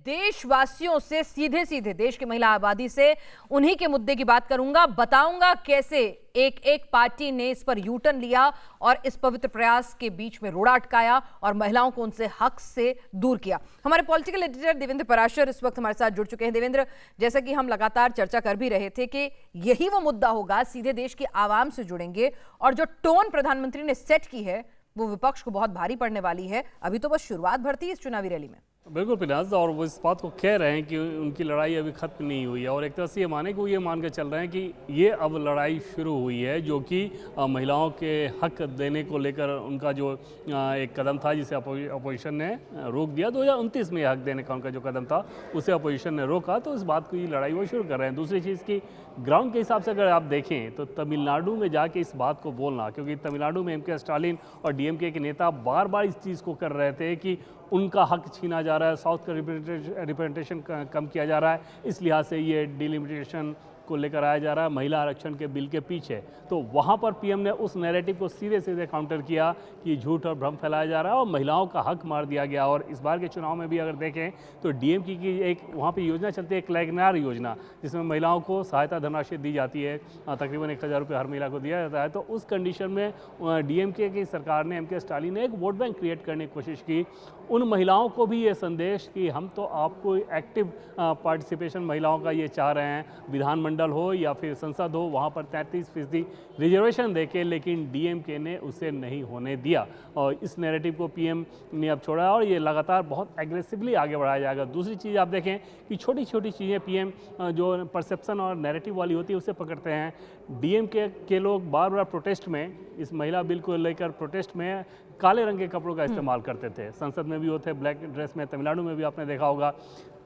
देशवासियों से सीधे सीधे, देश की महिला आबादी से उन्हीं के मुद्दे की बात करूंगा। बताऊंगा कैसे एक एक पार्टी ने इस पर यू टर्न लिया और इस पवित्र प्रयास के बीच में रोड़ा अटकाया और महिलाओं को उनसे हक से दूर किया। हमारे पॉलिटिकल एडिटर देवेंद्र पराशर इस वक्त हमारे साथ जुड़ चुके हैं। देवेंद्र, जैसा कि हम लगातार चर्चा कर भी रहे थे कि यही वो मुद्दा होगा, सीधे देश की आवाम से जुड़ेंगे और जो टोन प्रधानमंत्री ने सेट की है वो विपक्ष को बहुत भारी पड़ने वाली है। अभी तो बस शुरुआत भरती है इस चुनावी रैली में। बिल्कुल पिनाज, और वो इस बात को कह रहे हैं कि उनकी लड़ाई अभी खत्म नहीं हुई है और एक तरह से ये माने कि वो ये मान के चल रहे हैं कि ये अब लड़ाई शुरू हुई है, जो कि महिलाओं के हक देने को लेकर उनका जो एक कदम था जिसे अपोजिशन ने रोक दिया। 2029 में हक देने का उनका जो कदम था उसे अपोजिशन ने रोका, तो इस बात की लड़ाई वो शुरू कर रहे हैं। दूसरी चीज़ की ग्राउंड के हिसाब से अगर आप देखें तो तमिलनाडु में जाके इस बात को बोलना, क्योंकि तमिलनाडु में एम.के. स्टालिन और डीएमके के नेता बार बार इस चीज़ को कर रहे थे कि उनका हक छीना जा रहा है, साउथ का रिप्रेजेंटेशन कम किया जा रहा है, इस लिहाज से ये डिलिमिटेशन को लेकर आया जा रहा है महिला आरक्षण के बिल के पीछे। तो वहाँ पर पीएम ने उस नैरेटिव को सीधे सीधे काउंटर किया कि झूठ और भ्रम फैलाया जा रहा है और महिलाओं का हक मार दिया गया। और इस बार के चुनाव में भी अगर देखें तो डीएमके की एक वहाँ पे योजना चलती है, क्लैगनार योजना, जिसमें महिलाओं को सहायता धनराशि दी जाती है, तकरीबन 1000 रुपये हर महिला को दिया जाता है। तो उस कंडीशन में डीएमके की सरकार ने, एम.के. स्टालिन ने एक वोट बैंक क्रिएट करने की कोशिश की, उन महिलाओं को भी ये संदेश कि हम तो आपको एक्टिव पार्टिसिपेशन महिलाओं का ये चाह रहे हैं, विधानमंडल हो या फिर संसद हो, वहाँ पर 33% रिजर्वेशन देके, लेकिन डीएमके ने उसे नहीं होने दिया और इस नैरेटिव को पीएम ने अब छोड़ा है और ये लगातार बहुत एग्रेसिवली आगे बढ़ाया जाएगा। दूसरी चीज़ आप देखें कि छोटी छोटी चीज़ें पीएम जो परसेप्शन और नैरेटिव वाली होती है उसे पकड़ते हैं। डीएमके के लोग बार बार प्रोटेस्ट में, इस महिला बिल को लेकर प्रोटेस्ट में काले रंग के कपड़ों का इस्तेमाल करते थे। संसद में भी होते ब्लैक ड्रेस में, तमिलनाडु में भी आपने देखा होगा।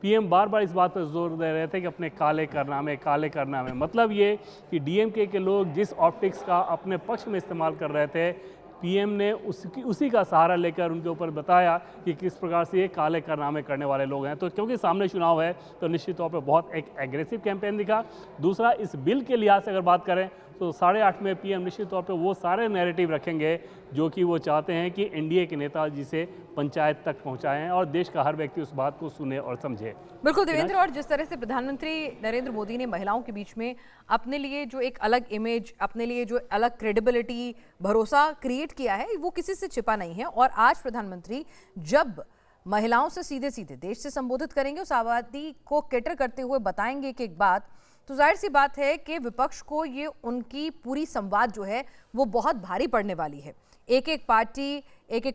पीएम बार बार इस बात पर जोर दे रहे थे कि अपने काले करना में मतलब ये कि डीएमके के लोग जिस ऑप्टिक्स का अपने पक्ष में इस्तेमाल कर रहे थे, पीएम ने उसी का सहारा लेकर उनके ऊपर बताया कि किस प्रकार से ये काले कारनामे करने वाले लोग हैं। तो क्योंकि सामने चुनाव है तो निश्चित तौर पर बहुत एक एग्रेसिव कैंपेन दिखा। दूसरा, इस बिल के लिहाज से अगर बात करें तो 8:30 में पीएम निश्चित तौर पे वो सारे नैरेटिव रखेंगे जो कि वो चाहते हैं कि एनडीए के नेता जिसे पंचायत तक पहुंचाएं और देश का हर व्यक्ति उस बात को सुने और समझे। बिल्कुल देवेंद्र, और जिस तरह से प्रधानमंत्री नरेंद्र मोदी ने महिलाओं के बीच में अपने लिए जो एक अलग इमेज, अपने लिए जो अलग क्रेडिबिलिटी, भरोसा क्रिएट किया है, वो किसी से छिपा नहीं है। और आज प्रधानमंत्री जब महिलाओं से सीधे सीधे देश से संबोधित करेंगे, उस आबादी को कैटर करते हुए बताएंगे कि एक बात, तो जाहिर सी बात है कि विपक्ष को ये उनकी पूरी संवाद जो है वो बहुत भारी पड़ने वाली है। एक एक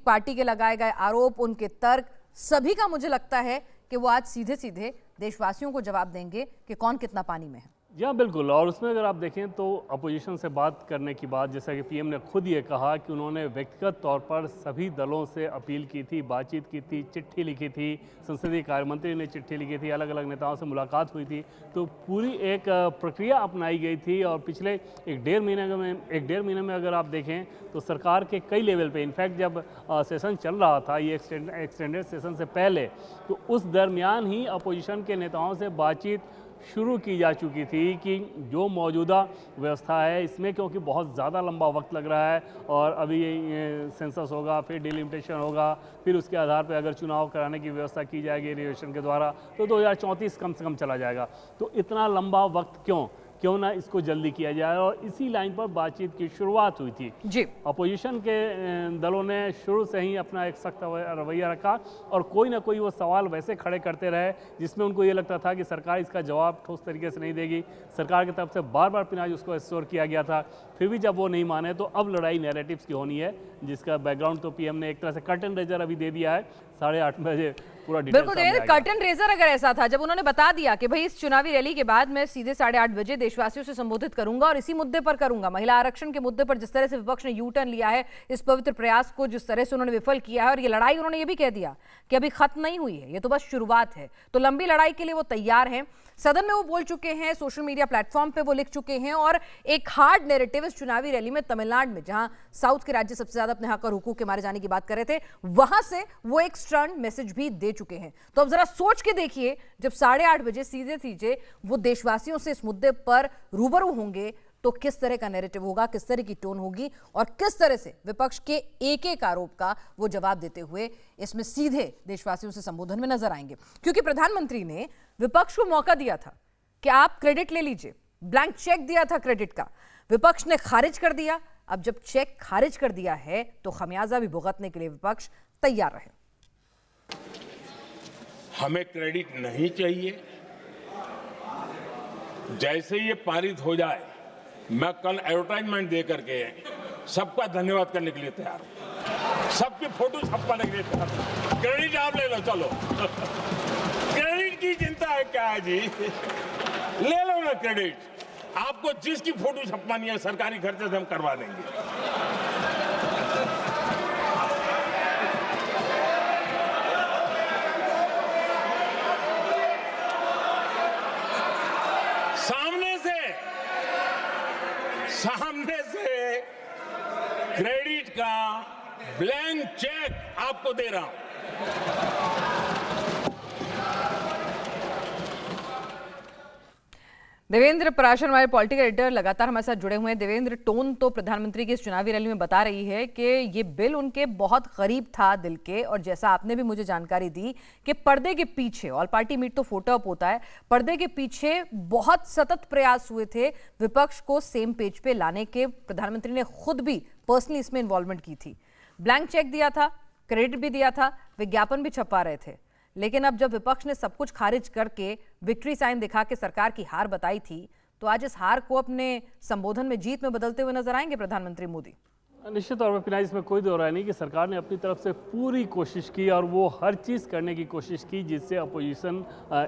पार्टी के लगाए गए आरोप, उनके तर्क, सभी का मुझे लगता है कि वो आज सीधे सीधे देशवासियों को जवाब देंगे कि कौन कितना पानी में है। जी हाँ, बिल्कुल। और उसमें अगर आप देखें तो अपोजिशन से बात करने की बात, जैसा कि पीएम ने खुद ये कहा कि उन्होंने व्यक्तिगत तौर पर सभी दलों से अपील की थी, बातचीत की थी, चिट्ठी लिखी थी, संसदीय कार्य मंत्री ने चिट्ठी लिखी थी, अलग अलग नेताओं से मुलाकात हुई थी, तो पूरी एक प्रक्रिया अपनाई गई थी। और पिछले एक डेढ़ महीने में अगर आप देखें तो सरकार के कई लेवल पे, इनफैक्ट जब सेशन चल रहा था, ये एक्सटेंडेड सेशन से पहले, तो उस दरमियान ही अपोजिशन के नेताओं से बातचीत शुरू की जा चुकी थी कि जो मौजूदा व्यवस्था है इसमें, क्योंकि बहुत ज़्यादा लंबा वक्त लग रहा है और अभी ये सेंसस होगा, फिर डिलिमिटेशन होगा, फिर उसके आधार पर अगर चुनाव कराने की व्यवस्था की जाएगी रिजर्वेशन के द्वारा तो 2034 कम से कम चला जाएगा। तो इतना लंबा वक्त क्यों ना इसको जल्दी किया जाए, और इसी लाइन पर बातचीत की शुरुआत हुई थी जी। अपोजिशन के दलों ने शुरू से ही अपना एक सख्त रवैया रखा और कोई ना कोई वो सवाल वैसे खड़े करते रहे जिसमें उनको ये लगता था कि सरकार इसका जवाब ठोस तरीके से नहीं देगी। सरकार की तरफ से बार बार पिनाज उसको एश्योर किया गया था, फिर भी जब वो नहीं माने तो अब लड़ाई नैरेटिव्स की होनी है, जिसका बैकग्राउंड तो पीएम ने एक तरह से कर्टन रेजर अभी दे दिया है। 8:30 बजे पूरा डिटेल बिल्कुल देवेंद्र, कर्टन रेजर अगर ऐसा था जब उन्होंने बता दिया कि भाई इस चुनावी रैली के बाद मैं सीधे 8:30 बजे देशवासियों से संबोधित करूंगा और इसी मुद्दे पर करूंगा, महिला आरक्षण के मुद्दे पर जिस तरह से विपक्ष ने यू टर्न लिया है, इस पवित्र प्रयास को जिस तरह से उन्होंने विफल किया है, और ये लड़ाई उन्होंने ये भी कह दिया कि अभी खत्म नहीं हुई है, ये तो बस शुरुआत है, तो लंबी लड़ाई के लिए वो तैयार हैं। सदन में वो बोल चुके हैं, सोशल मीडिया प्लेटफॉर्म पे वो लिख चुके हैं, और एक हार्ड नैरेटिव इस चुनावी रैली में तमिलनाडु में, जहां साउथ के राज्य सबसे ज्यादा अपने हक और हुकूक के मारे जाने की बात कर रहे थे, वहां से वो एक स्ट्रॉन्ग मैसेज भी दे चुके हैं। तो अब जरा सोच के देखिए, जब 8:30 बजे सीधे सीधे वो देशवासियों से इस मुद्दे पर रूबरू होंगे तो किस तरह का नैरेटिव होगा, किस तरह की टोन होगी और किस तरह से विपक्ष के एक एक आरोप का वो जवाब देते हुए इसमें सीधे देशवासियों से संबोधन में नजर आएंगे। क्योंकि प्रधानमंत्री ने विपक्ष को मौका दिया था कि आप क्रेडिट ले लीजिए, ब्लैंक चेक दिया था क्रेडिट का, विपक्ष ने खारिज कर दिया। अब जब चेक खारिज कर दिया है तो खमियाजा भी भुगतने के लिए विपक्ष तैयार रहे। हमें क्रेडिट नहीं चाहिए। जैसे ये पारित हो जाए मैं कल एडवर्टाइजमेंट दे करके सबका धन्यवाद करने के लिए तैयार हूं, सबकी फोटो छपवाने के लिए तैयार हूं। क्रेडिट आप ले लो, चलो क्रेडिट की चिंता है क्या है जी, ले लो ना क्रेडिट। आपको जिसकी फोटो छपवानी है सरकारी खर्चे से हम करवा देंगे। सामने से क्रेडिट का ब्लैंक चेक आपको दे रहा हूं। देवेंद्र पराशर हमारे पॉलिटिकल एडिटर लगातार हमारे साथ जुड़े हुए हैं। देवेंद्र, टोन तो प्रधानमंत्री की इस चुनावी रैली में बता रही है कि ये बिल उनके बहुत करीब था दिल के, और जैसा आपने भी मुझे जानकारी दी कि पर्दे के पीछे, ऑल पार्टी मीट तो फोटो अप होता है, पर्दे के पीछे बहुत सतत प्रयास हुए थे विपक्ष को सेम पेज पे लाने के। प्रधानमंत्री ने खुद भी पर्सनली इसमें इन्वॉल्वमेंट की थी, ब्लैंक चेक दिया था, क्रेडिट भी दिया था, विज्ञापन भी छपवा रहे थे। लेकिन अब जब विपक्ष ने सब कुछ खारिज करके विक्ट्री साइन दिखा के सरकार की हार बताई थी, तो आज इस हार को अपने संबोधन में जीत में बदलते हुए नजर आएंगे प्रधानमंत्री मोदी। निश्चित तौर पर फिलहाल इसमें कोई दो राय नहीं कि सरकार ने अपनी तरफ से पूरी कोशिश की और वो हर चीज़ करने की कोशिश की जिससे अपोजिशन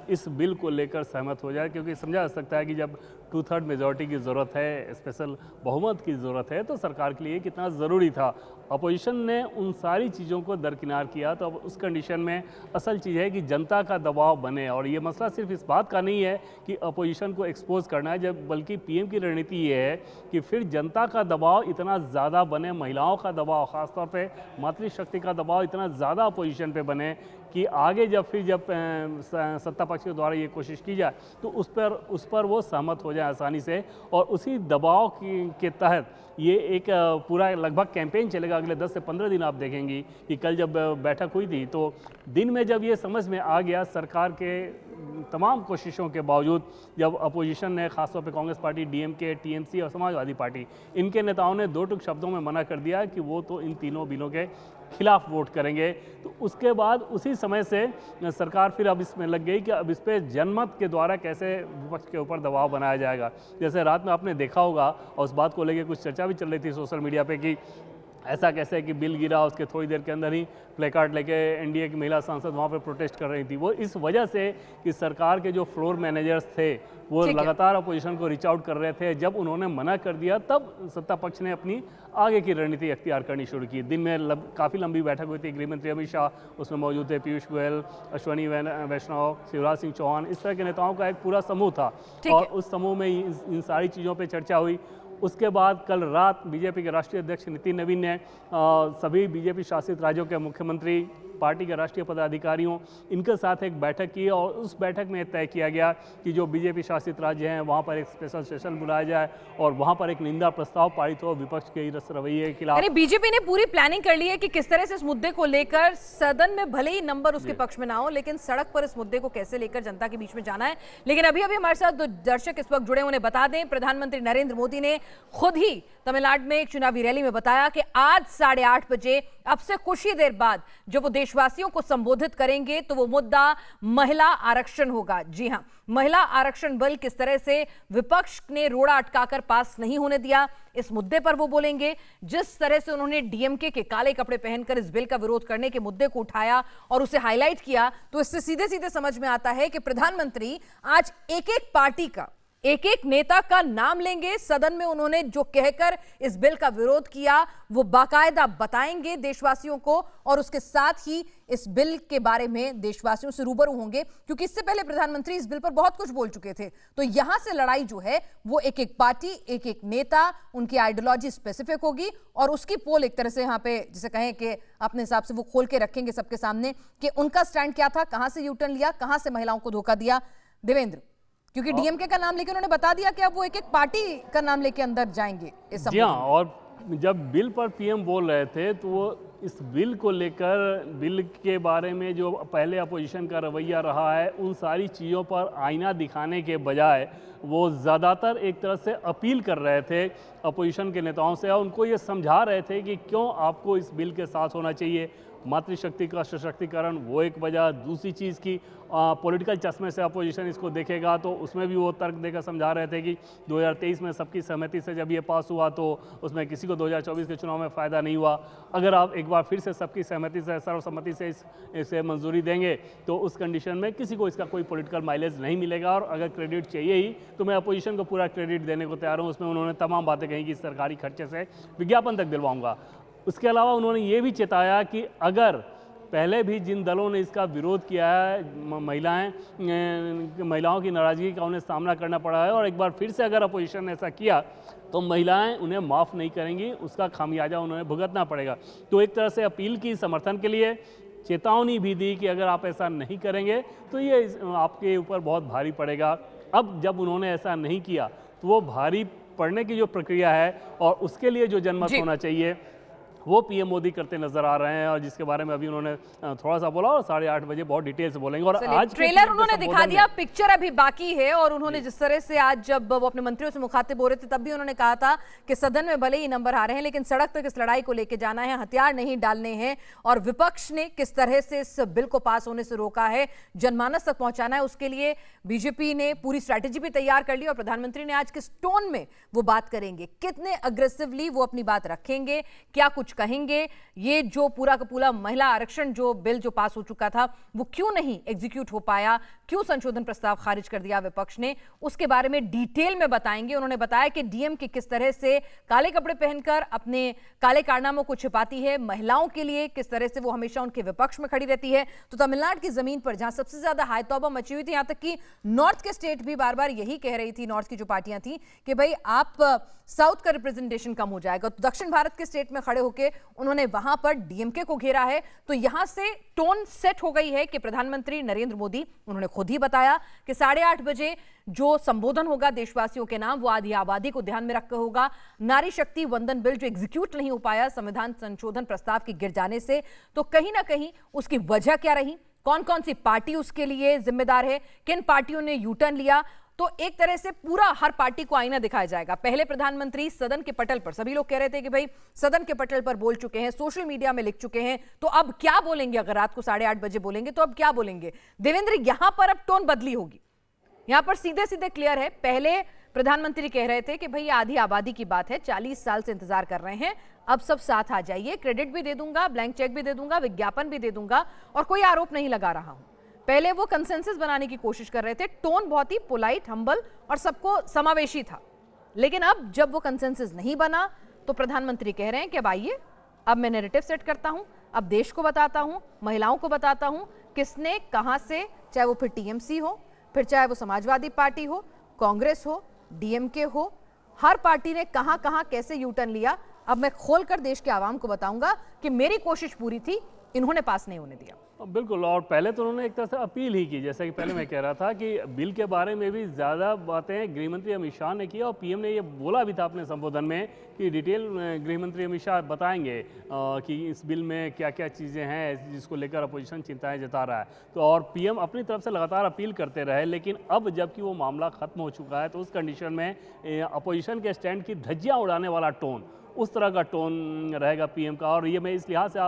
इस बिल को लेकर सहमत हो जाए, क्योंकि समझा जा सकता है कि जब 2/3 मेजॉरिटी की ज़रूरत है, स्पेशल बहुमत की ज़रूरत है, तो सरकार के लिए कितना ज़रूरी था। अपोजिशन ने उन सारी चीज़ों को दरकिनार किया, तो अब उस कंडीशन में असल चीज़ है कि जनता का दबाव बने। और ये मसला सिर्फ इस बात का नहीं है कि अपोजिशन को एक्सपोज करना है, जब बल्कि पीएम की रणनीति ये है कि फिर जनता का दबाव इतना ज़्यादा बने, महिलाओं का दबाव, ख़ासतौर पे मातृशक्ति का दबाव इतना ज़्यादा अपोजिशन पे बने कि आगे जब सत्ता पक्ष के द्वारा ये कोशिश की जाए तो उस पर वो सहमत हो जाए आसानी से। और उसी दबाव के तहत ये एक पूरा लगभग कैंपेन चलेगा। अगले 10 से 15 दिन आप देखेंगी कि कल जब बैठक हुई थी तो दिन में जब ये समझ में आ गया सरकार के तमाम कोशिशों के बावजूद, जब अपोजिशन ने खासतौर पे कांग्रेस पार्टी, डीएमके, टीएमसी और समाजवादी पार्टी, इनके नेताओं ने दो टूक शब्दों में मना कर दिया कि वो तो इन तीनों बिलों के खिलाफ वोट करेंगे, तो उसके बाद उसी समय से सरकार फिर अब इसमें लग गई कि अब इस पर जनमत के द्वारा कैसे विपक्ष के ऊपर दबाव बनाया जाएगा। जैसे रात में आपने देखा होगा और उस बात को लेकर कुछ चर्चा भी चल रही थी सोशल मीडिया पे कि ऐसा कैसे कि बिल गिरा, उसके थोड़ी देर के अंदर ही प्लेकार्ड लेके एनडीए की महिला सांसद वहाँ पे प्रोटेस्ट कर रही थी। वो इस वजह से कि सरकार के जो फ्लोर मैनेजर्स थे वो लगातार अपोजिशन को रीच आउट कर रहे थे। जब उन्होंने मना कर दिया तब सत्ता पक्ष ने अपनी आगे की रणनीति अख्तियार करनी शुरू की। दिन में काफ़ी लंबी बैठक हुई थी, गृहमंत्री अमित शाह उसमें मौजूद थे, पीयूष गोयल, अश्वनी वैष्णव, शिवराज सिंह चौहान, इस तरह के नेताओं का एक पूरा समूह था और उस समूह में इन सारी चीज़ों पर चर्चा हुई। उसके बाद कल रात बीजेपी के राष्ट्रीय अध्यक्ष नितिन नवीन ने सभी बीजेपी शासित राज्यों के मुख्यमंत्री, पार्टी के राष्ट्रीय पदाधिकारियों, इनके साथ एक बैठक की और उस बैठक में तय किया गया कि जो बीजेपी शासित राज्य हैं वहाँ पर एक स्पेशल सेशन बुलाया जाए और वहाँ पर एक निंदा प्रस्ताव पारित हो विपक्ष के इस रवैये के खिलाफ। बीजेपी ने पूरी प्लानिंग कर ली है कि किस तरह से इस मुद्दे को लेकर सदन में भले ही नंबर उसके पक्ष में ना हो, लेकिन सड़क पर इस मुद्दे को कैसे लेकर जनता के बीच में जाना है। लेकिन अभी हमारे साथ जो दर्शक इस वक्त जुड़े उन्हें बता दें, प्रधानमंत्री नरेंद्र मोदी ने खुद ही तमिलनाडु में एक चुनावी रैली में बताया कि आज 8:30 बजे, अब से कुछ ही देर बाद, जब वो देशवासियों को संबोधित करेंगे तो वो मुद्दा महिला आरक्षण होगा। जी हां, महिला आरक्षण बिल किस तरह से विपक्ष ने रोड़ा अटकाकर पास नहीं होने दिया, इस मुद्दे पर वो बोलेंगे। जिस तरह से उन्होंने डीएमके के काले कपड़े पहनकर इस बिल का विरोध करने के मुद्दे को उठाया और उसे हाईलाइट किया, तो इससे सीधे सीधे समझ में आता है कि प्रधानमंत्री आज एक एक पार्टी का, एक एक नेता का नाम लेंगे। सदन में उन्होंने जो कहकर इस बिल का विरोध किया वो बाकायदा बताएंगे देशवासियों को, और उसके साथ ही इस बिल के बारे में देशवासियों से रूबरू होंगे, क्योंकि इससे पहले प्रधानमंत्री इस बिल पर बहुत कुछ बोल चुके थे। तो यहां से लड़ाई जो है वो एक एक पार्टी, एक एक नेता, उनकी आइडियोलॉजी स्पेसिफिक होगी और उसकी पोल एक तरह से यहाँ पे जिसे कहें कि अपने हिसाब से वो खोल के रखेंगे सबके सामने कि उनका स्टैंड क्या था, कहां से यूटर्न लिया, कहां से महिलाओं को धोखा दिया। देवेंद्र, क्योंकि डीएमके का नाम लेके उन्होंने बता दिया कि अब वो एक एक पार्टी का नाम लेके अंदर जाएंगे इस जी हाँ, संबोधन में। और जब बिल पर पीएम बोल रहे थे तो वो इस बिल को लेकर, बिल के बारे में जो पहले अपोजिशन का रवैया रहा है, उन सारी चीज़ों पर आईना दिखाने के बजाय वो ज़्यादातर एक तरह से अपील कर रहे थे अपोजिशन के नेताओं से, और उनको ये समझा रहे थे कि क्यों आपको इस बिल के साथ होना चाहिए। मातृशक्ति का सशक्तिकरण वो एक वजह, दूसरी चीज़ की पॉलिटिकल चश्मे से अपोजिशन इसको देखेगा तो उसमें भी वो तर्क देकर समझा रहे थे कि 2023 में सबकी सहमति से जब ये पास हुआ तो उसमें किसी को 2024 के चुनाव में फ़ायदा नहीं हुआ। अगर आप एक बार फिर से सबकी सहमति से, सर्वसम्मति से इसे मंजूरी देंगे तो उस कंडीशन में किसी को इसका कोई पॉलिटिकल माइलेज नहीं मिलेगा, और अगर क्रेडिट चाहिए ही तो मैं अपोजिशन को पूरा क्रेडिट देने को तैयार हूँ। उसमें उन्होंने तमाम बातें कही कि सरकारी खर्चे से विज्ञापन तक दिलवाऊंगा। उसके अलावा उन्होंने ये भी चेताया कि अगर पहले भी जिन दलों ने इसका विरोध किया है, महिलाओं की नाराज़गी का उन्हें सामना करना पड़ा है, और एक बार फिर से अगर अपोजिशन ने ऐसा किया तो महिलाएं उन्हें माफ़ नहीं करेंगी, उसका खामियाजा उन्हें भुगतना पड़ेगा। तो एक तरह से अपील की समर्थन के लिए, चेतावनी भी दी कि अगर आप ऐसा नहीं करेंगे तो ये आपके ऊपर बहुत भारी पड़ेगा। अब जब उन्होंने ऐसा नहीं किया तो वो भारी पड़ने की जो प्रक्रिया है और उसके लिए जो जनमत होना चाहिए वो पीएम मोदी करते नजर आ रहे हैं, और जिसके बारे में अभी उन्होंने थोड़ा सा बोला और 8:30 बजे बहुत डिटेल से बोलेंगे। और आज ट्रेलर उन्होंने दिखा दिया, पिक्चर अभी बाकी है। और उन्होंने जिस तरह से आज जब वो अपने मंत्रियों से मुखातिब हो रहे थे तब भी उन्होंने कहा था कि सदन में भले ही नंबर आ रहे हैं लेकिन सड़क तक इस लड़ाई को लेकर जाना है, हथियार नहीं डालने हैं। और विपक्ष ने किस तरह से इस बिल को पास होने से रोका है, जनमानस तक पहुंचाना है, उसके लिए बीजेपी ने पूरी स्ट्रैटेजी भी तैयार कर ली। और प्रधानमंत्री ने आज किस टोन में वो बात करेंगे, कितने अग्रेसिवली वो अपनी बात रखेंगे, क्या कुछ कहेंगे, ये जो पूरा का पूरा महिला आरक्षण जो बिल जो पास हो चुका था वो क्यों नहीं एग्जीक्यूट हो पाया, क्यों संशोधन प्रस्ताव खारिज कर दिया विपक्ष ने, उसके बारे में डिटेल में बताएंगे। उन्होंने बताया कि डीएमके किस तरह से काले कपड़े पहनकर अपने काले कारनामों को छिपाती है, महिलाओं के लिए किस तरह से वो हमेशा उनके विपक्ष में खड़ी रहती है। तो तमिलनाडु की जमीन पर जहां सबसे ज्यादा हाय तौबा मची हुई थी, यहां तक कि नॉर्थ के स्टेट भी बार बार यही कह रही थी, नॉर्थ की जो पार्टियां थी कि भाई आप साउथ का रिप्रेजेंटेशन कम हो जाएगा। तो दक्षिण भारत के स्टेट में खड़े होकर उन्होंने वहां पर डीएमके को घेरा है। तो यहां से टोन सेट हो गई है कि प्रधानमंत्री नरेंद्र मोदी, उन्होंने खुद ही बताया कि 8:30 बजे जो संबोधन होगा देशवासियों के नाम वो आधी आबादी को ध्यान में रखकर होगा। नारी शक्ति वंदन बिल जो एग्जीक्यूट नहीं हो पाया संविधान संशोधन प्रस्ताव के गिर जाने से, तो कहीं ना कहीं उसकी वजह क्या रही, कौन कौन सी पार्टी उसके लिए जिम्मेदार है, किन पार्टियों ने यू टर्न लिया, तो एक तरह से पूरा हर पार्टी को आईना दिखाया जाएगा। पहले प्रधानमंत्री सदन के पटल पर, सभी लोग कह रहे थे कि भाई सदन के पटल पर बोल चुके हैं, सोशल मीडिया में लिख चुके हैं, तो अब क्या बोलेंगे, अगर रात को 8:30 बजे बोलेंगे तो अब क्या बोलेंगे। देवेंद्र, यहां पर अब टोन बदली होगी, यहां पर सीधे सीधे क्लियर है। पहले प्रधानमंत्री कह रहे थे कि भाई आधी आबादी की बात है, 40 साल से इंतजार कर रहे हैं, अब सब साथ आ जाइए, क्रेडिट भी दे दूंगा, ब्लैंक चेक भी दे दूंगा, विज्ञापन भी दे दूंगा, और कोई आरोप नहीं लगा रहा हूं। पहले वो कंसेंसस बनाने की कोशिश कर रहे थे, टोन बहुत ही पोलाइट, हम्बल और सबको समावेशी था। लेकिन अब जब वो कंसेंसस नहीं बना तो प्रधानमंत्री कह रहे हैं कि अब आइए, अब मैं नैरेटिव सेट करता हूं, अब देश को बताता हूं, महिलाओं को बताता हूं किसने कहां से, चाहे वो फिर टीएमसी हो, फिर चाहे वो समाजवादी पार्टी हो, कांग्रेस हो, डीएमके हो, हर पार्टी ने कहां कहां कैसे यू टर्न लिया। अब मैं खोलकर देश के आवाम को बताऊंगा कि मेरी कोशिश पूरी थी, इन्होंने पास नहीं होने दिया। बिल्कुल, और पहले तो उन्होंने एक तरह से अपील ही की, जैसा कि पहले मैं कह रहा था कि बिल के बारे में भी ज़्यादा बातें गृहमंत्री अमित शाह ने की, और पीएम ने ये बोला भी था अपने संबोधन में कि डिटेल गृहमंत्री अमित शाह बताएंगे कि इस बिल में क्या क्या चीज़ें हैं जिसको लेकर अपोजिशन चिंताएं जता रहा है। तो और पीएम अपनी तरफ से लगातार अपील करते रहे, लेकिन अब जबकि वो मामला ख़त्म हो चुका है तो उस कंडीशन में अपोजिशन के स्टैंड की धज्जियाँ उड़ाने वाला टोन, उस तरह का टोन रहेगा पीएम का। और ये मैं इस लिहाज से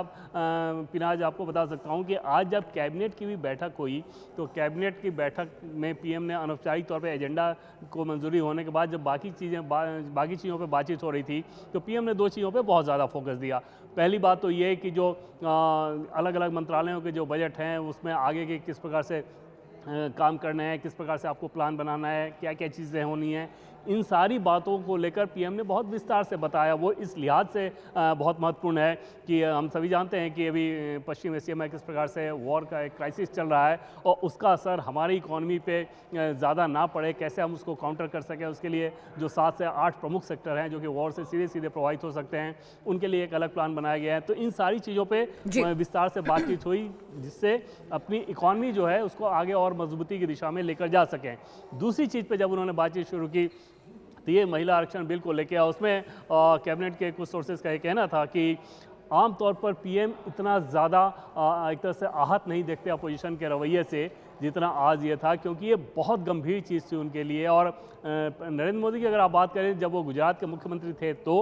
पिनाज आपको बता सकता हूँ कि आज जब कैबिनेट की भी बैठक हुई तो कैबिनेट की बैठक में पीएम ने अनौपचारिक तौर पे एजेंडा को मंजूरी होने के बाद जब बाकी चीज़ों पे बातचीत हो रही थी तो पीएम ने 2 चीज़ों पे बहुत ज़्यादा फोकस दिया। पहली बात तो ये कि जो अलग अलग मंत्रालयों के जो बजट हैं उसमें आगे के किस प्रकार से काम करना है, किस प्रकार से आपको प्लान बनाना है, क्या क्या चीज़ें होनी हैं, इन सारी बातों को लेकर पीएम ने बहुत विस्तार से बताया। वो इस लिहाज से बहुत महत्वपूर्ण है कि हम सभी जानते हैं कि अभी पश्चिम एशिया में किस प्रकार से वॉर का एक क्राइसिस चल रहा है और उसका असर हमारी इकॉनमी पे ज़्यादा ना पड़े, कैसे हम उसको काउंटर कर सकें, उसके लिए जो 7 से 8 प्रमुख सेक्टर हैं जो कि वॉर से सीधे सीधे प्रभावित हो सकते हैं, उनके लिए एक अलग प्लान बनाया गया है। तो इन सारी चीज़ों पर विस्तार से बातचीत हुई जिससे अपनी इकॉनमी जो है उसको आगे और और मजबूती की दिशा में लेकर जा सकें। दूसरी चीज़ पे जब उन्होंने बातचीत शुरू की तो ये महिला आरक्षण बिल को लेकर, उसमें कैबिनेट के कुछ सोर्सेज का ये कहना था कि आमतौर पर पीएम इतना ज़्यादा एक तरह से आहत नहीं देखते अपोजिशन के रवैये से जितना आज ये था, क्योंकि ये बहुत गंभीर चीज़ थी उनके लिए। और नरेंद्र मोदी की अगर आप बात करें, जब वो गुजरात के मुख्यमंत्री थे तो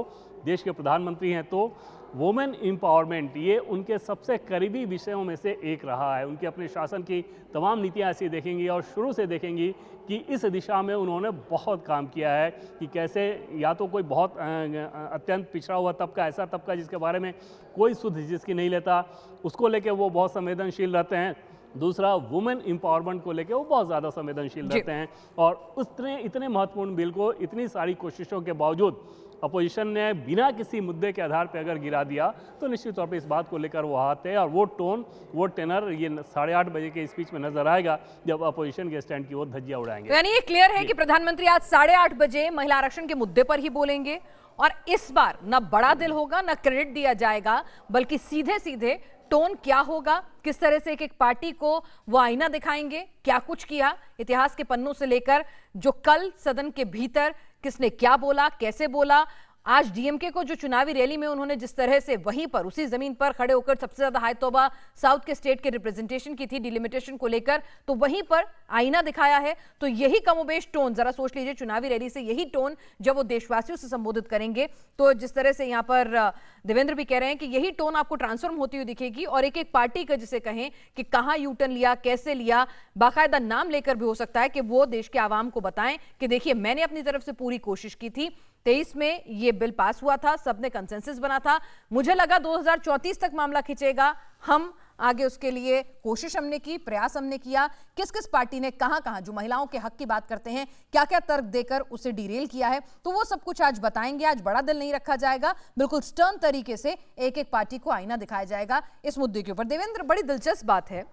देश के प्रधानमंत्री हैं, तो वुमेन एम्पावरमेंट ये उनके सबसे करीबी विषयों में से एक रहा है। उनके अपने शासन की तमाम नीतियाँ ऐसी देखेंगी और शुरू से देखेंगी कि इस दिशा में उन्होंने बहुत काम किया है कि कैसे या तो कोई बहुत अत्यंत पिछड़ा हुआ तबका, ऐसा तबका जिसके बारे में कोई सुध जिसकी नहीं लेता, उसको लेके वो बहुत संवेदनशील रहते हैं। दूसरा, वुमेन एम्पावरमेंट को लेके वो बहुत ज़्यादा संवेदनशील रहते हैं। और इतने महत्वपूर्ण बिल को इतनी सारी कोशिशों के बावजूद अपोजिशन ने बिना किसी मुद्दे के आधार पर अगर गिरा दिया तो निश्चित तौर पे इस बात को लेकर वो हाथ है। और वो टोन, वो टेनर ये 8:30 बजे के स्पीच में नजर आएगा जब अपोजिशन के स्टैंड की ओर धज्जियां उड़ाएंगे। तो यानी ये क्लियर है कि प्रधानमंत्री आज 8:30 बजे महिला आरक्षण के मुद्दे पर ही बोलेंगे और इस बार न बड़ा दिल होगा, न क्रेडिट दिया जाएगा, बल्कि सीधे सीधे टोन क्या होगा, किस तरह से एक एक पार्टी को वो आईना दिखाएंगे, क्या कुछ किया इतिहास के पन्नों से लेकर जो कल सदन के भीतर किसने क्या बोला, कैसे बोला। आज डीएमके को जो चुनावी रैली में उन्होंने जिस तरह से वहीं पर उसी जमीन पर खड़े होकर सबसे ज्यादा हाय तौबा साउथ के स्टेट के रिप्रेजेंटेशन की थी डिलिमिटेशन को लेकर, तो वहीं पर आईना दिखाया है। तो यही कमोबेश टोन, जरा सोच लीजिए चुनावी रैली से यही टोन जब वो देशवासियों से संबोधित करेंगे, तो जिस तरह से यहाँ पर देवेंद्र भी कह रहे हैं कि यही टोन आपको ट्रांसफॉर्म होती हुई दिखेगी और एक एक पार्टी का जिसे कहें कि कहाँ यूटर्न लिया, कैसे लिया, बाकायदा नाम लेकर भी हो सकता है कि वो देश के आवाम को बताएं कि देखिए मैंने अपनी तरफ से पूरी कोशिश की थी। 23 में ये बिल पास हुआ था, सबने कंसेंसस बना था, मुझे लगा 2034 तक मामला खिंचेगा, हम आगे उसके लिए कोशिश हमने की, प्रयास हमने किया। किस किस पार्टी ने कहां-कहां जो महिलाओं के हक की बात करते हैं क्या क्या तर्क देकर उसे डिरेल किया है, तो वो सब कुछ आज बताएंगे। आज बड़ा दिल नहीं रखा जाएगा, बिल्कुल स्टर्न तरीके से एक एक पार्टी को आईना दिखाया जाएगा इस मुद्दे के ऊपर। देवेंद्र, बड़ी दिलचस्प बात है,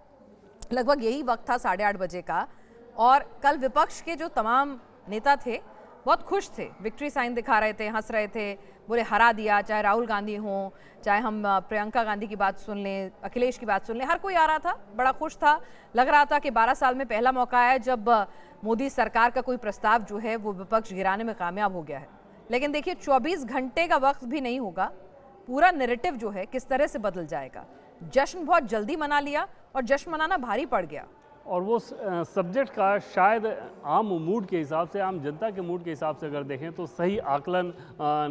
लगभग यही वक्त था 8:30 बजे का और कल विपक्ष के जो तमाम नेता थे बहुत खुश थे, विक्ट्री साइन दिखा रहे थे, हंस रहे थे, बोले हरा दिया, चाहे राहुल गांधी हों, चाहे हम प्रियंका गांधी की बात सुन लें, अखिलेश की बात सुन लें, हर कोई आ रहा था, बड़ा खुश था। लग रहा था कि 12 साल में पहला मौका है जब मोदी सरकार का कोई प्रस्ताव जो है वो विपक्ष गिराने में कामयाब हो गया है। लेकिन देखिए 24 घंटे का वक्त भी नहीं होगा, पूरा नैरेटिव जो है किस तरह से बदल जाएगा। जश्न बहुत जल्दी मना लिया और जश्न मनाना भारी पड़ गया और वो सब्जेक्ट का शायद आम मूड के हिसाब से, आम जनता के मूड के हिसाब से अगर देखें तो सही आकलन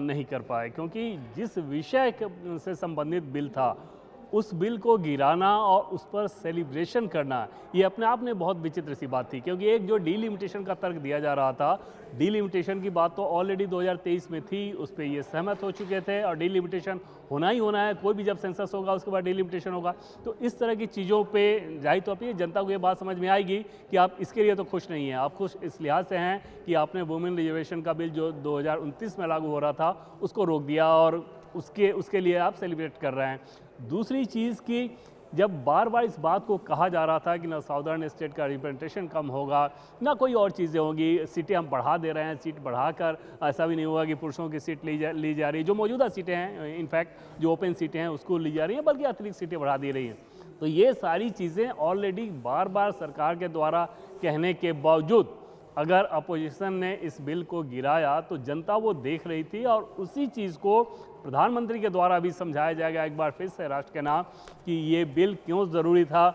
नहीं कर पाए, क्योंकि जिस विषय से संबंधित बिल था उस बिल को गिराना और उस पर सेलिब्रेशन करना ये अपने आप में बहुत विचित्र सी बात थी। क्योंकि एक जो डीलिमिटेशन का तर्क दिया जा रहा था, डीलिमिटेशन की बात तो ऑलरेडी 2023 में थी, उस पर ये सहमत हो चुके थे और डीलिमिटेशन होना ही होना है, कोई भी जब सेंसस होगा उसके बाद डीलिमिटेशन होगा। तो इस तरह की चीज़ों पे जाहिर तौर पर जनता को ये बात समझ में आएगी कि आप इसके लिए तो खुश नहीं हैं। आप खुश इस लिहाज से हैं कि आपने वुमेन रिजर्वेशन का बिल जो 2029 में लागू हो रहा था उसको रोक दिया और उसके लिए आप सेलिब्रेट कर रहे हैं। दूसरी चीज़ कि जब बार बार इस बात को कहा जा रहा था कि ना साउदर्न स्टेट का रिप्रेजेंटेशन कम होगा, ना कोई और चीज़ें होंगी, सीटें हम बढ़ा दे रहे हैं, सीट बढ़ाकर ऐसा भी नहीं होगा कि पुरुषों की सीट ली जा रही है, जो मौजूदा सीटें हैं इनफैक्ट जो ओपन सीटें हैं उसको ली जा रही हैं, बल्कि अतिरिक्त सीटें बढ़ा दी रही हैं। तो ये सारी चीज़ें ऑलरेडी बार बार सरकार के द्वारा कहने के बावजूद अगर अपोजिशन ने इस बिल को गिराया तो जनता वो देख रही थी और उसी चीज़ को प्रधानमंत्री के द्वारा भी समझाया जाएगा एक बार फिर से राष्ट्र के नाम कि ये बिल क्यों ज़रूरी था,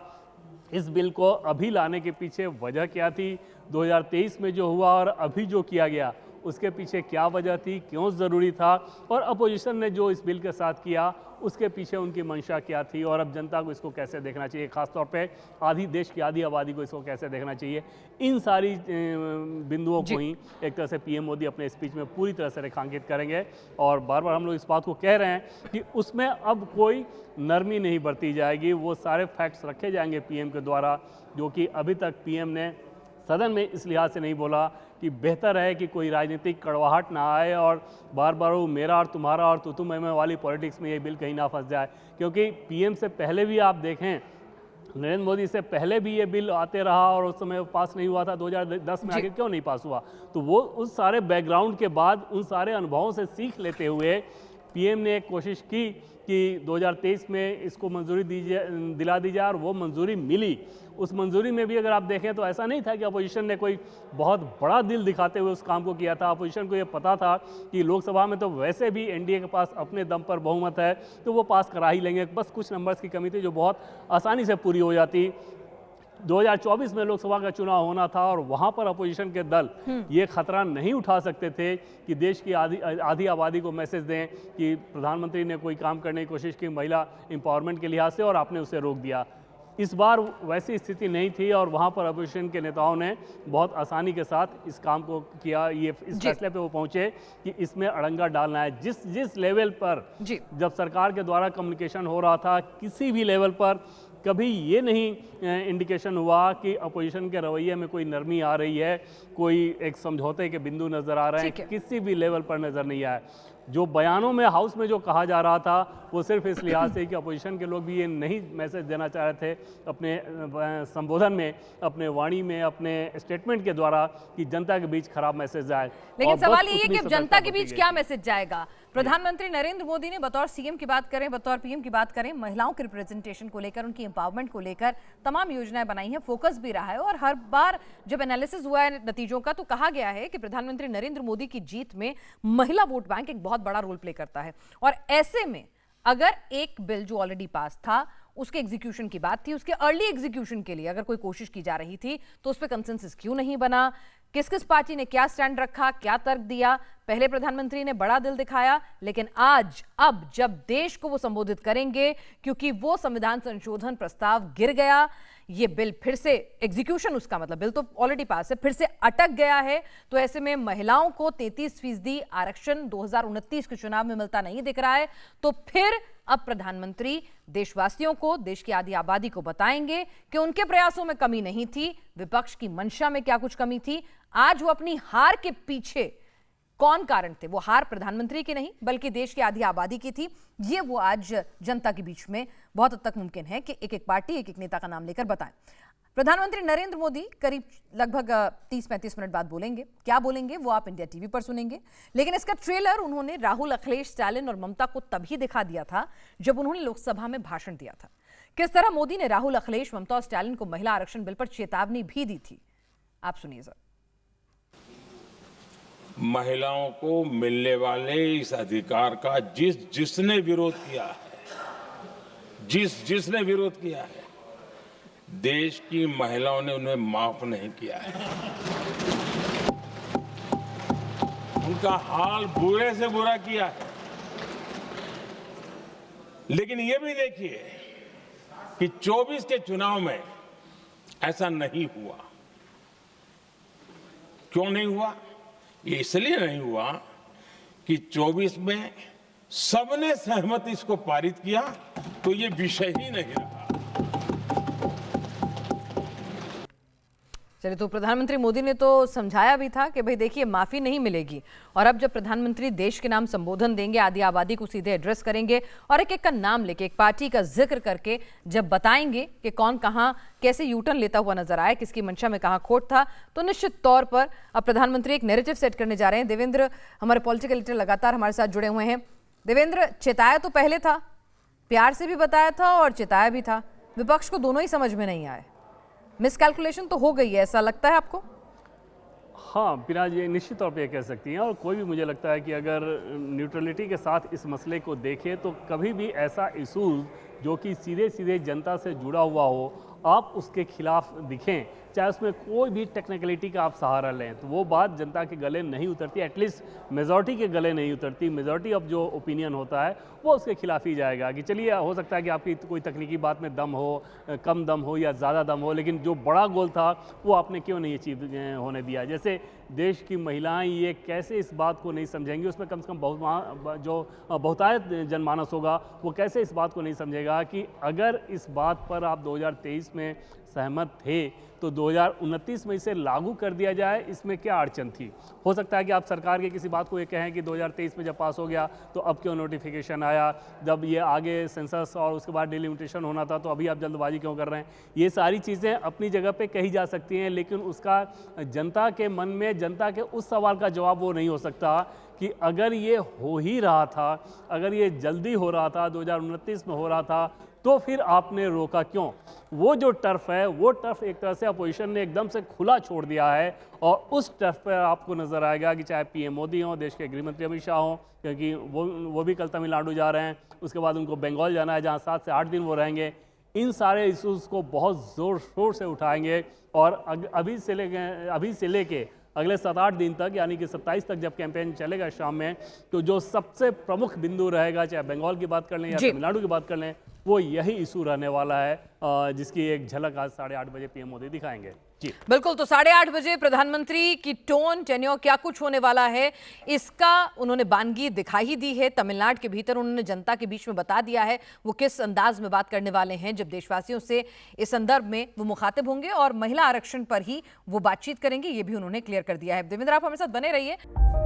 इस बिल को अभी लाने के पीछे वजह क्या थी, 2023 में जो हुआ और अभी जो किया गया उसके पीछे क्या वजह थी, क्यों ज़रूरी था, और अपोजिशन ने जो इस बिल के साथ किया उसके पीछे उनकी मंशा क्या थी और अब जनता को इसको कैसे देखना चाहिए, खासतौर पे आधी देश की आधी आबादी को इसको कैसे देखना चाहिए। इन सारी बिंदुओं को ही एक तरह से पीएम मोदी अपने स्पीच में पूरी तरह से रेखांकित करेंगे और बार बार हम लोग इस बात को कह रहे हैं कि उसमें अब कोई नरमी नहीं बरती जाएगी। वो सारे फैक्ट्स रखे जाएंगे पीएम के द्वारा जो कि अभी तक पीएम ने सदन में इस लिहाज से नहीं बोला कि बेहतर है कि कोई राजनीतिक कड़वाहट ना आए और बार बार वो मेरा और तुम्हारा और तू मैं वाली पॉलिटिक्स में ये बिल कहीं ना फंस जाए। क्योंकि पीएम से पहले भी आप देखें, नरेंद्र मोदी से पहले भी ये बिल आते रहा और उस समय पास नहीं हुआ था, 2010 में आगे क्यों नहीं पास हुआ। तो वो उस सारे बैकग्राउंड के बाद उन सारे अनुभवों से सीख लेते हुए पीएम ने एक कोशिश की कि 2023 में इसको मंजूरी दिला दी जाए और वो मंजूरी मिली। उस मंजूरी में भी अगर आप देखें तो ऐसा नहीं था कि अपोजिशन ने कोई बहुत बड़ा दिल दिखाते हुए उस काम को किया था। अपोजिशन को ये पता था कि लोकसभा में तो वैसे भी एनडीए के पास अपने दम पर बहुमत है, तो वो पास करा ही लेंगे। बस कुछ नंबर्स की कमी थी जो बहुत आसानी से पूरी हो जाती। 2024 में लोकसभा का चुनाव होना था और वहां पर अपोजिशन के दल ये खतरा नहीं उठा सकते थे कि देश की आधी आबादी को मैसेज दें कि प्रधानमंत्री ने कोई काम करने की कोशिश की महिला एम्पावरमेंट के लिहाज से और आपने उसे रोक दिया। इस बार वैसी स्थिति नहीं थी और वहां पर अपोजिशन के नेताओं ने बहुत आसानी के साथ इस काम को किया। ये इस फैसले पे वो पहुंचे कि इसमें अड़ंगा डालना है। जिस लेवल पर जब सरकार के द्वारा कम्युनिकेशन हो रहा था, किसी भी लेवल पर कभी ये नहीं इंडिकेशन हुआ कि अपोजिशन के रवैये में कोई नरमी आ रही है, कोई एक समझौते के बिंदु नजर आ रहे हैं, किसी भी लेवल पर नजर नहीं आया। जो बयानों में हाउस में जो कहा जा रहा था वो सिर्फ इस लिहाज से कि अपोजिशन के लोग भी ये नहीं मैसेज देना चाह रहे थे अपने संबोधन में, अपने वाणी में, अपने स्टेटमेंट के द्वारा कि जनता के बीच खराब मैसेज जाए। लेकिन सवाल ये है कि जनता के बीच क्या मैसेज जाएगा? प्रधानमंत्री नरेंद्र मोदी ने बतौर सीएम की बात करें, बतौर पीएम की बात करें, महिलाओं के रिप्रेजेंटेशन को लेकर, उनकी एम्पावरमेंट को लेकर तमाम योजनाएं बनाई हैं, फोकस भी रहा है। और हर बार जब एनालिसिस हुआ है नतीजों का तो कहा गया है कि प्रधानमंत्री नरेंद्र मोदी की जीत में महिला वोट बैंक एक बहुत बड़ा रोल प्ले करता है। और ऐसे में अगर एक बिल जो ऑलरेडी पास था उसके एग्जीक्यूशन की बात थी, उसके अर्ली एग्जीक्यूशन के लिए अगर कोई कोशिश की जा रही थी तो उस पर कंसेंसस क्यों नहीं बना? किस किस पार्टी ने क्या स्टैंड रखा, क्या तर्क दिया? पहले प्रधानमंत्री ने बड़ा दिल दिखाया, लेकिन अब जब देश को वो संबोधित करेंगे क्योंकि वो संविधान संशोधन प्रस्ताव गिर गया, ये बिल फिर से एग्जीक्यूशन, उसका मतलब बिल तो ऑलरेडी पास है, फिर से अटक गया है, तो ऐसे में महिलाओं को 33% आरक्षण 2029 के चुनाव में मिलता नहीं दिख रहा है। तो फिर अब प्रधानमंत्री देशवासियों को, देश की आधी आबादी को बताएंगे कि उनके प्रयासों में कमी नहीं थी, विपक्ष की मंशा में क्या कुछ कमी थी। आज वो अपनी हार के पीछे कौन कारण थे? वो हार प्रधानमंत्री की नहीं बल्कि देश की आधी आबादी की थी। ये वो आज जनता के बीच में बहुत हद तक मुमकिन है कि एक एक पार्टी, एक एक नेता का नाम लेकर बताएं। प्रधानमंत्री नरेंद्र मोदी करीब लगभग 30-35 मिनट बाद बोलेंगे। क्या बोलेंगे वो आप इंडिया टीवी पर सुनेंगे, लेकिन इसका ट्रेलर उन्होंने राहुल, अखिलेश, स्टालिन और ममता को तभी दिखा दिया था जब उन्होंने लोकसभा में भाषण दिया था। किस तरह मोदी ने राहुल, अखिलेश, ममता और स्टालिन को महिला आरक्षण बिल पर चेतावनी भी दी थी, आप सुनिए जरा। महिलाओं को मिलने वाले इस अधिकार का जिसने विरोध किया है, जिसने विरोध किया है, देश की महिलाओं ने उन्हें माफ नहीं किया है। उनका हाल बुरे से बुरा किया है। लेकिन ये भी देखिए कि 24 के चुनाव में ऐसा नहीं हुआ। क्यों नहीं हुआ? ये इसलिए नहीं हुआ कि 24 में सबने सहमति इसको पारित किया, तो ये विषय ही नहीं रहा। चलिए, तो प्रधानमंत्री मोदी ने तो समझाया भी था कि भाई देखिए माफी नहीं मिलेगी। और अब जब प्रधानमंत्री देश के नाम संबोधन देंगे, आधी आबादी को सीधे एड्रेस करेंगे और एक एक का नाम लेके, एक पार्टी का जिक्र करके जब बताएंगे कि कौन कहां कैसे यूटर्न लेता हुआ नजर आया, किसकी मंशा में कहां खोट था, तो निश्चित तौर पर अब प्रधानमंत्री एक नैरेटिव सेट करने जा रहे हैं। देवेंद्र हमारे पॉलिटिकल एडिटर लगातार हमारे साथ जुड़े हुए हैं। देवेंद्र, चेताया तो पहले था, प्यार से भी बताया था और चेताया भी था, विपक्ष को दोनों ही समझ में नहीं आए। मिसकैलकुलेशन तो हो गई है, ऐसा लगता है आपको? हाँ बिराज, ये निश्चित तौर पे ये कह सकती हैं। और कोई भी, मुझे लगता है कि अगर न्यूट्रलिटी के साथ इस मसले को देखे तो कभी भी ऐसा इशूज़ जो कि सीधे सीधे जनता से जुड़ा हुआ हो, आप उसके खिलाफ दिखें, चाहे उसमें कोई भी टेक्निकलिटी का आप सहारा लें, तो वो बात जनता के गले नहीं उतरती, एटलीस्ट मेजॉरिटी के गले नहीं उतरती। मेजॉरिटी ऑफ जो ओपिनियन होता है वो उसके खिलाफ ही जाएगा। कि चलिए, हो सकता है कि आपकी कोई तकनीकी बात में दम हो, कम दम हो या ज़्यादा दम हो, लेकिन जो बड़ा गोल था वो आपने क्यों नहीं अचीव होने दिया। जैसे देश की महिलाएं ये कैसे इस बात को नहीं समझेंगी, उसमें कम से कम बहुतायत जनमानस होगा वो कैसे इस बात को नहीं समझेगा कि अगर इस बात पर आप 2023 में सहमत थे तो 2029 में इसे लागू कर दिया जाए, इसमें क्या अड़चन थी? हो सकता है कि आप सरकार की किसी बात को ये कहें कि 2023 में जब पास हो गया तो अब क्यों नोटिफिकेशन आया, जब ये आगे सेंसस और उसके बाद डिलिमिटेशन होना था तो अभी आप जल्दबाजी क्यों कर रहे हैं? ये सारी चीज़ें अपनी जगह पे कही जा सकती हैं, लेकिन उसका जनता के मन में, जनता के उस सवाल का जवाब वो नहीं हो सकता कि अगर ये हो ही रहा था, अगर ये जल्दी हो रहा था, 2029 में हो रहा था, तो फिर आपने रोका क्यों? वो जो टर्फ है, वो टर्फ एक तरह से अपोजिशन ने एकदम से खुला छोड़ दिया है और उस टर्फ पर आपको नजर आएगा कि चाहे पीएम मोदी हों, देश के गृह मंत्री अमित शाह हों, क्योंकि वो भी कल तमिलनाडु जा रहे हैं, उसके बाद उनको बंगाल जाना है जहां 7 से 8 दिन वो रहेंगे। इन सारे इशूज़ को बहुत ज़ोर शोर से उठाएंगे और अभी से लेके अगले 7-8 दिन तक, यानी कि 27 तक जब कैंपेन चलेगा शाम में, तो जो सबसे प्रमुख बिंदु रहेगा, चाहे बंगाल की बात कर लें या तमिलनाडु की बात कर लें, वो यही इशू रहने वाला है, जिसकी एक झलक आज 8:30 बजे पीएम मोदी दिखाएंगे। जी बिल्कुल, तो 8:30 बजे प्रधानमंत्री की टोन, टेन्योर, क्या कुछ होने वाला है, इसका उन्होंने बानगी दिखा ही दी है। तमिलनाडु के भीतर उन्होंने जनता के बीच में बता दिया है वो किस अंदाज में बात करने वाले हैं, जब देशवासियों से इस संदर्भ में वो मुखातिब होंगे और महिला आरक्षण पर ही वो बातचीत करेंगे, ये भी उन्होंने क्लियर कर दिया है। देवेंद्र, आप हमारे साथ बने रहिए।